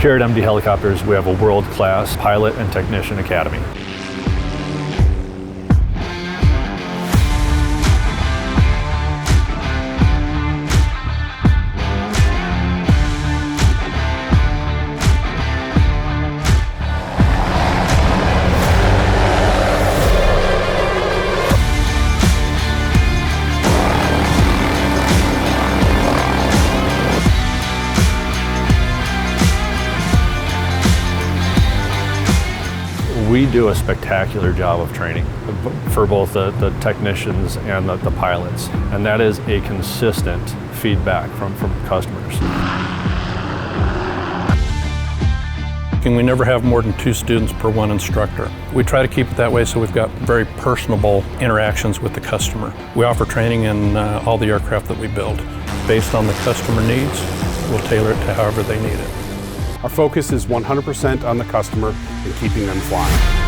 Here at MD Helicopters, we have a world-class pilot and technician academy. We do a spectacular job of training for both the technicians and the pilots, and that is a consistent feedback from customers. We never have more than 2 students per 1 instructor. We try to keep it that way so we've got very personable interactions with the customer. We offer training in all the aircraft that we build. Based on the customer needs, we'll tailor it to however they need it. Our focus is 100% on the customer and keeping them flying.